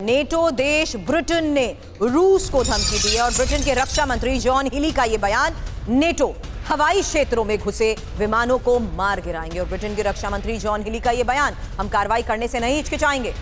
NATO देश Britain ने रूस को धमकी दी है और ब्रिटेन के रक्षा मंत्री जॉन हिली का यह बयान, नेटो हवाई क्षेत्रों में घुसे विमानों को मार गिराएंगे। और ब्रिटेन के रक्षा मंत्री जॉन हिली का यह बयान, हम कार्रवाई करने से नहीं हिचकिचाएंगे।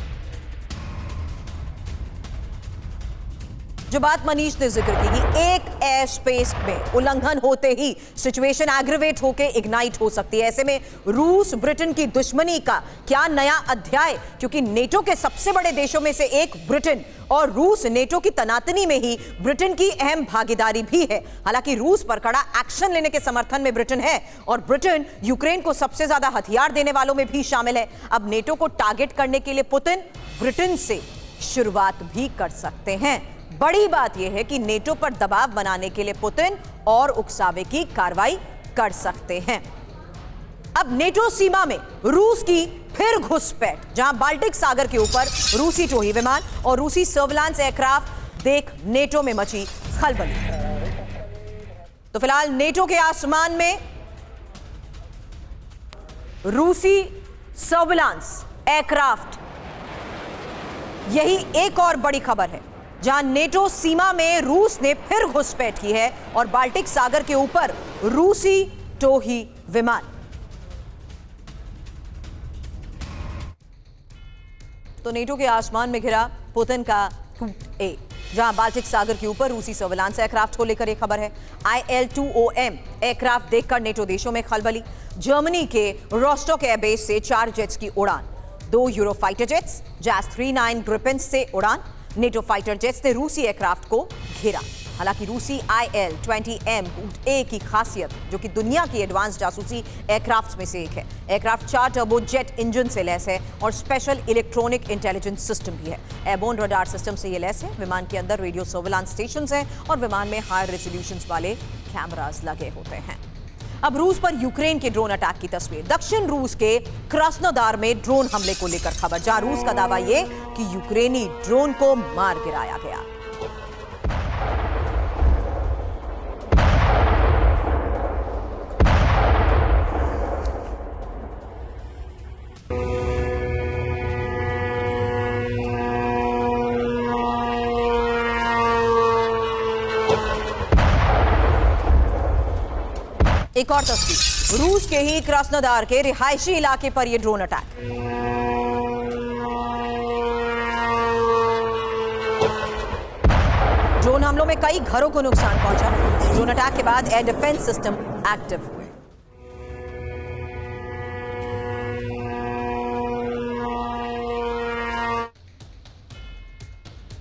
जो बात मनीष ने जिक्र की कि एक एयर स्पेस में उल्लंघन होते ही सिचुएशन एग्रीवेट होकर इग्नाइट हो सकती है। ऐसे में रूस ब्रिटेन की दुश्मनी का क्या नया अध्याय, क्योंकि नेटो के सबसे बड़े देशों में से एक ब्रिटेन और रूस, नेटो की तनातनी में ही ब्रिटेन की अहम भागीदारी भी है। हालांकि रूस पर कड़ा एक्शन लेने के समर्थन में ब्रिटेन है और ब्रिटेन यूक्रेन को सबसे ज्यादा हथियार देने वालों में भी शामिल है। अब नेटो को टारगेट करने के लिए पुतिन ब्रिटेन से शुरुआत भी कर सकते हैं। बड़ी बात यह है कि नेटो पर दबाव बनाने के लिए पुतिन और उकसावे की कार्रवाई कर सकते हैं। अब नेटो सीमा में रूस की फिर घुसपैठ, जहां बाल्टिक सागर के ऊपर रूसी टोही विमान और रूसी सर्विलांस एयरक्राफ्ट देख नेटो में मची खलबली। तो फिलहाल नेटो के आसमान में रूसी सर्विलांस एयरक्राफ्ट, यही एक और बड़ी खबर है जहां नेटो सीमा में रूस ने फिर घुसपैठ की है और बाल्टिक सागर के ऊपर रूसी टोही विमान। तो नेटो के आसमान में घिरा पुतिन का A, जहां बाल्टिक सागर के ऊपर रूसी सर्विलांस एयरक्राफ्ट को लेकर एक खबर है। IL-2OM एयरक्राफ्ट देखकर नेटो देशों में खलबली। जर्मनी के रोस्टॉक एयरबेस से 4 जेट्स की उड़ान, 2 euro fighter jets JAS-39 Gripen से उड़ान। नेटो फाइटर जेट्स ने रूसी एयरक्राफ्ट को घेरा। हालांकि रूसी IL-20M A की खासियत, जो कि दुनिया की एडवांस जासूसी एयरक्राफ्ट में से एक है, एयरक्राफ्ट 4 टर्बो जेट इंजन से लैस है और स्पेशल इलेक्ट्रॉनिक इंटेलिजेंस सिस्टम भी है। एयरबोर्न रडार सिस्टम से ये लैस है। विमान के अंदर रेडियो सर्विलांस स्टेशंस हैं और विमान में हाई रेजोल्यूशन वाले कैमरास लगे होते हैं। अब रूस पर यूक्रेन के ड्रोन अटैक की तस्वीर। दक्षिण रूस के क्रास्नोदार में ड्रोन हमले को लेकर खबर, जहां रूस का दावा यह कि यूक्रेनी ड्रोन को मार गिराया गया। एक और तस्वीर, रूस के ही क्रास्नोदार के रिहायशी इलाके पर यह ड्रोन अटैक। ड्रोन हमलों में कई घरों को नुकसान पहुंचा। ड्रोन अटैक के बाद एयर डिफेंस सिस्टम एक्टिव